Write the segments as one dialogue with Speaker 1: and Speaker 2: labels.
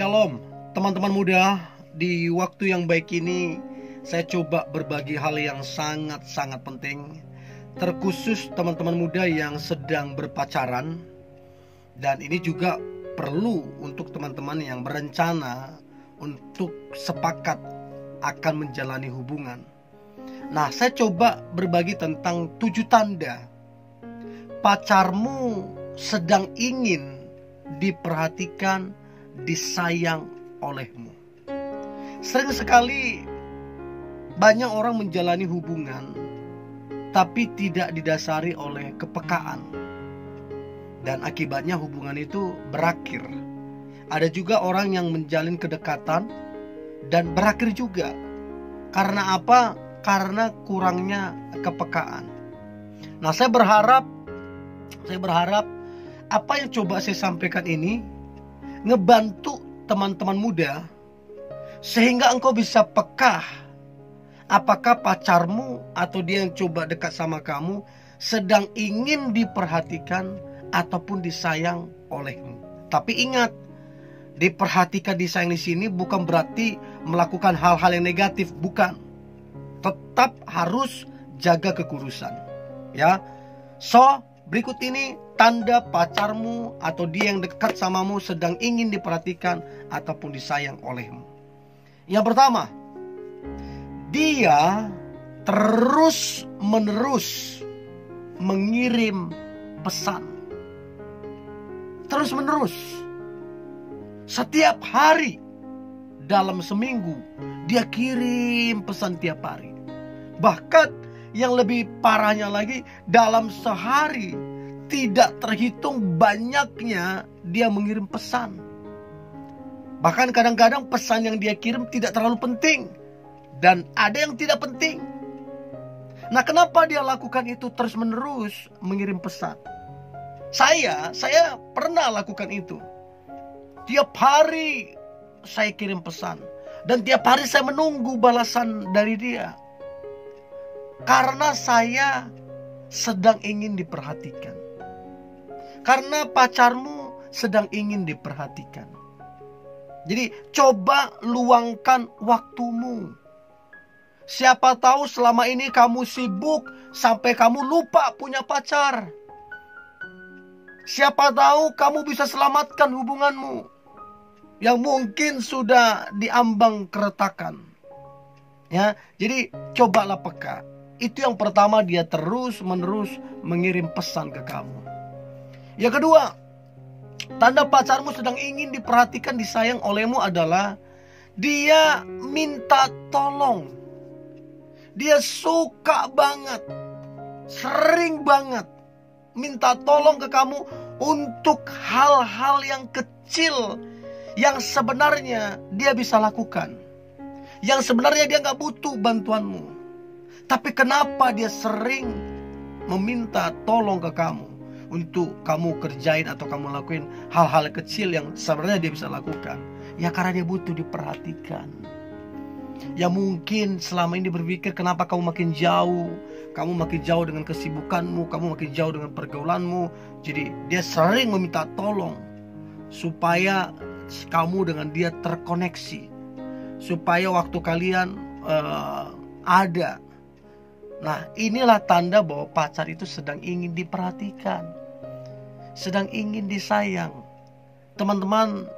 Speaker 1: Shalom, teman-teman muda. Di waktu yang baik ini, saya coba berbagi hal yang sangat-sangat penting, terkhusus teman-teman muda yang sedang berpacaran. Dan ini juga perlu untuk teman-teman yang berencana untuk sepakat akan menjalani hubungan. Nah, saya coba berbagi tentang 7 tanda pacarmu sedang ingin diperhatikan, disayang olehmu. Sering sekali banyak orang menjalani hubungan tapi tidak didasari oleh kepekaan, dan akibatnya hubungan itu berakhir. Ada juga orang yang menjalin kedekatan dan berakhir juga. Karena apa? Karena kurangnya kepekaan. Nah, saya berharap apa yang coba saya sampaikan ini ngebantu teman-teman muda sehingga engkau bisa peka apakah pacarmu atau dia yang coba dekat sama kamu sedang ingin diperhatikan ataupun disayang olehmu. Tapi ingat, diperhatikan, disayang di sini bukan berarti melakukan hal-hal yang negatif, bukan. Tetap harus jaga kekurusan, ya. So, berikut ini tanda pacarmu atau dia yang dekat samamu sedang ingin diperhatikan ataupun disayang olehmu. Yang pertama, dia terus-menerus mengirim pesan. Terus-menerus. Setiap hari dalam seminggu dia kirim pesan tiap hari. Bahkan yang lebih parahnya lagi, dalam sehari tidak terhitung banyaknya dia mengirim pesan. Bahkan kadang-kadang pesan yang dia kirim tidak terlalu penting, dan ada yang tidak penting. Nah, kenapa dia lakukan itu terus-menerus mengirim pesan? Saya pernah lakukan itu. Tiap hari saya kirim pesan, dan tiap hari saya menunggu balasan dari dia. Karena saya sedang ingin diperhatikan. Karena pacarmu sedang ingin diperhatikan. Jadi coba luangkan waktumu. Siapa tahu selama ini kamu sibuk sampai kamu lupa punya pacar. Siapa tahu kamu bisa selamatkan hubunganmu yang mungkin sudah diambang keretakan. Ya, jadi cobalah peka. Itu yang pertama, dia terus-menerus mengirim pesan ke kamu. Yang kedua, tanda pacarmu sedang ingin diperhatikan, disayang olehmu adalah dia minta tolong. Dia suka banget, sering banget minta tolong ke kamu untuk hal-hal yang kecil yang sebenarnya dia bisa lakukan, yang sebenarnya dia gak butuh bantuanmu. Tapi kenapa dia sering meminta tolong ke kamu untuk kamu kerjain atau kamu lakuin hal-hal kecil yang sebenarnya dia bisa lakukan? Ya karena dia butuh diperhatikan. Ya mungkin selama ini berpikir kenapa kamu makin jauh dengan kesibukanmu, kamu makin jauh dengan pergaulanmu. Jadi dia sering meminta tolong supaya kamu dengan dia terkoneksi, supaya waktu kalian ada. Nah, inilah tanda bahwa pacar itu sedang ingin diperhatikan, sedang ingin disayang. Teman-teman,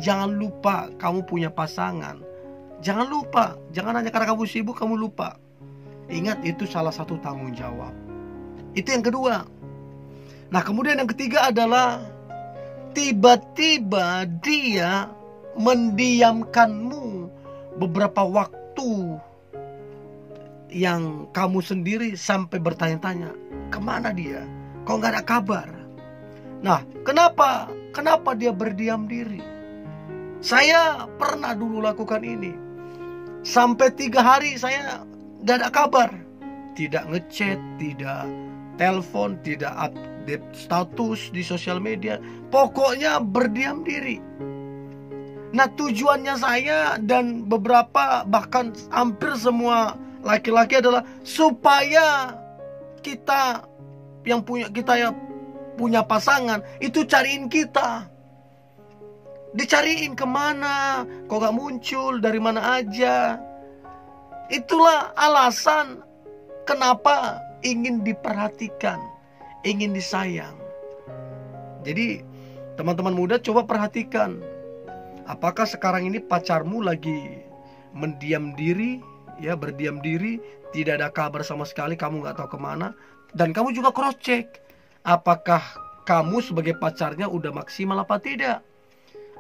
Speaker 1: jangan lupa kamu punya pasangan. Jangan lupa, jangan hanya karena kamu sibuk kamu lupa. Ingat, itu salah satu tanggung jawab. Itu yang kedua. Nah, kemudian yang ketiga adalah tiba-tiba dia mendiamkanmu beberapa waktu yang kamu sendiri sampai bertanya-tanya, kemana dia? Kok gak ada kabar? Nah, kenapa dia berdiam diri? Saya pernah dulu lakukan ini. Sampai 3 hari saya gak ada kabar. Tidak ngechat, tidak telepon, tidak update status di sosial media. Pokoknya berdiam diri. Nah, tujuannya saya dan beberapa, bahkan hampir semua laki-laki adalah supaya kita yang punya pasangan itu cariin kita. Dicariin kemana, kok gak muncul, dari mana aja. Itulah alasan kenapa ingin diperhatikan, ingin disayang. Jadi teman-teman muda coba perhatikan, apakah sekarang ini pacarmu lagi mendiam diri, ya, berdiam diri, tidak ada kabar sama sekali, kamu gak tahu kemana. Dan kamu juga cross check, apakah kamu sebagai pacarnya udah maksimal apa tidak.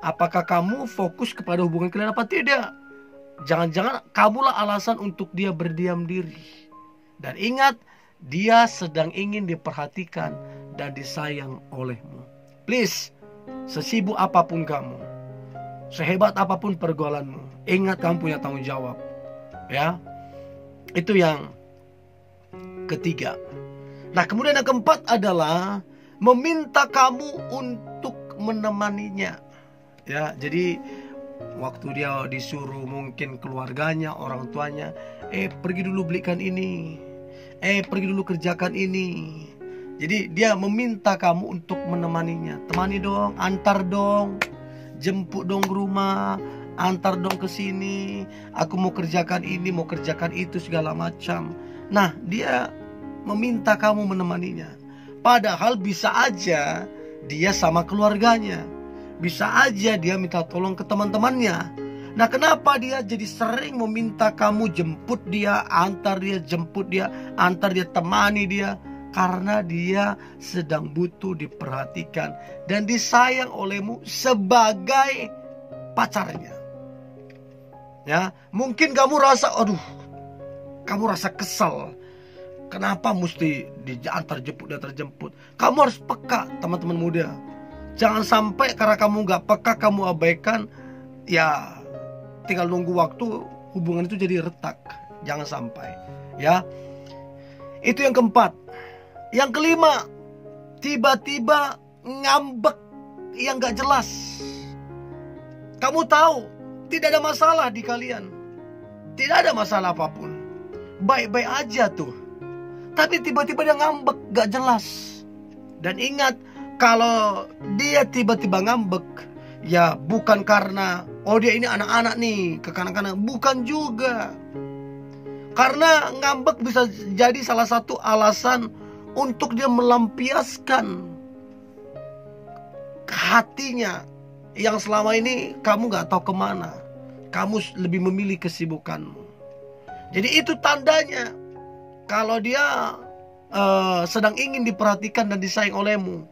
Speaker 1: Apakah kamu fokus kepada hubungan kalian apa tidak? Jangan-jangan kamulah alasan untuk dia berdiam diri. Dan ingat, dia sedang ingin diperhatikan dan disayang olehmu. Please, sesibuk apapun kamu, sehebat apapun pergaulanmu, ingat kamu punya tanggung jawab. Ya, itu yang ketiga. Nah, kemudian yang keempat adalah meminta kamu untuk menemaninya. Ya, jadi waktu dia disuruh mungkin keluarganya, orang tuanya, pergi dulu belikan ini, pergi dulu kerjakan ini. Jadi dia meminta kamu untuk menemaninya. Temani dong, antar dong, jemput dong ke rumah, antar dong ke sini. Aku mau kerjakan ini, mau kerjakan itu, segala macam. Nah, dia meminta kamu menemaninya. Padahal bisa aja dia sama keluarganya. Bisa aja dia minta tolong ke teman-temannya. Nah, kenapa dia jadi sering meminta kamu jemput dia, antar dia, jemput dia, antar dia, temani dia? Karena dia sedang butuh diperhatikan dan disayang olehmu sebagai pacarnya. Ya, mungkin kamu rasa, aduh, kamu rasa kesal. Kenapa mesti diantar jemput, diantar jemput? Kamu harus peka, teman-teman muda. Jangan sampai karena kamu gak peka, kamu abaikan, ya tinggal nunggu waktu, hubungan itu jadi retak. Jangan sampai, ya. Itu yang keempat. Yang kelima, tiba-tiba ngambek yang gak jelas. Kamu tahu, tidak ada masalah di kalian. Tidak ada masalah apapun. Baik-baik aja tuh. Tapi tiba-tiba dia ngambek gak jelas. Dan ingat, kalau dia tiba-tiba ngambek, ya bukan karena dia ini anak-anak nih, kekanak-kanak. Bukan juga. Karena ngambek bisa jadi salah satu alasan untuk dia melampiaskan hatinya yang selama ini kamu gak tahu kemana. Kamu lebih memilih kesibukanmu. Jadi itu tandanya kalau dia sedang ingin diperhatikan dan disayang olehmu,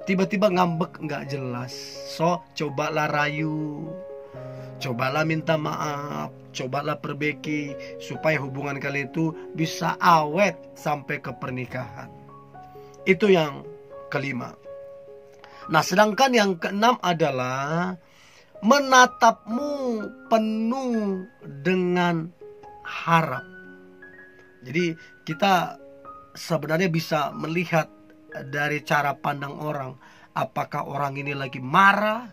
Speaker 1: tiba-tiba ngambek nggak jelas. So, cobalah rayu, cobalah minta maaf, cobalah perbaiki supaya hubungan kalian itu bisa awet sampai ke pernikahan. Itu yang kelima. Nah, sedangkan yang keenam adalah menatapmu penuh dengan harap. Jadi kita sebenarnya bisa melihat dari cara pandang orang. Apakah orang ini lagi marah,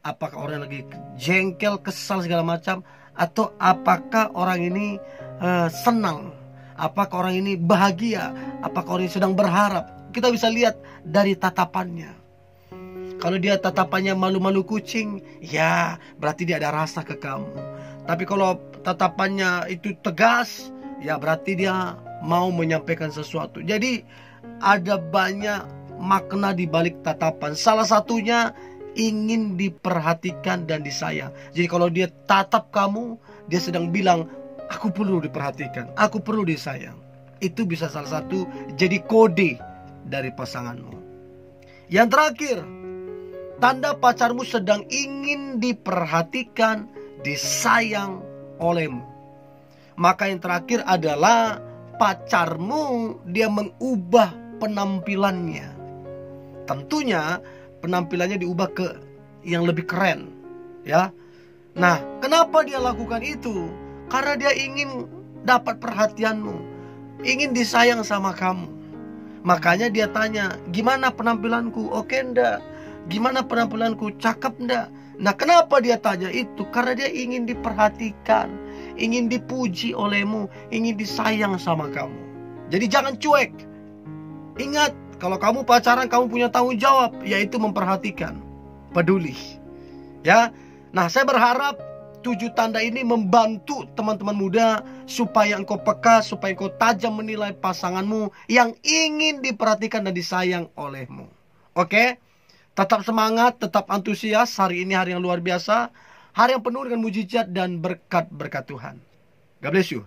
Speaker 1: apakah orang lagi jengkel, kesal, segala macam, atau apakah orang ini senang, apakah orang ini bahagia, apakah orang ini sedang berharap. Kita bisa lihat dari tatapannya. Kalau dia tatapannya malu-malu kucing, ya berarti dia ada rasa ke kamu. Tapi kalau tatapannya itu tegas, ya berarti dia mau menyampaikan sesuatu. Jadi ada banyak makna di balik tatapan. Salah satunya ingin diperhatikan dan disayang. Jadi kalau dia tatap kamu, dia sedang bilang, aku perlu diperhatikan, aku perlu disayang. Itu bisa salah satu jadi kode dari pasanganmu. Yang terakhir, tanda pacarmu sedang ingin diperhatikan, disayang olehmu. Maka yang terakhir adalah pacarmu dia mengubah penampilannya. Tentunya penampilannya diubah ke yang lebih keren, ya. Nah, kenapa dia lakukan itu? Karena dia ingin dapat perhatianmu, ingin disayang sama kamu. Makanya dia tanya, gimana penampilanku? Oke enggak? Gimana penampilanku? Cakep enggak? Nah, kenapa dia tanya itu? Karena dia ingin diperhatikan, ingin dipuji olehmu, ingin disayang sama kamu. Jadi jangan cuek. Ingat, kalau kamu pacaran, kamu punya tanggung jawab, yaitu memperhatikan, peduli. Ya. Nah, saya berharap 7 tanda ini membantu teman-teman muda supaya engkau peka, supaya engkau tajam menilai pasanganmu yang ingin diperhatikan dan disayang olehmu. Oke? Tetap semangat, tetap antusias. Hari ini hari yang luar biasa, hari yang penuh dengan mujizat dan berkat-berkat Tuhan. God bless you.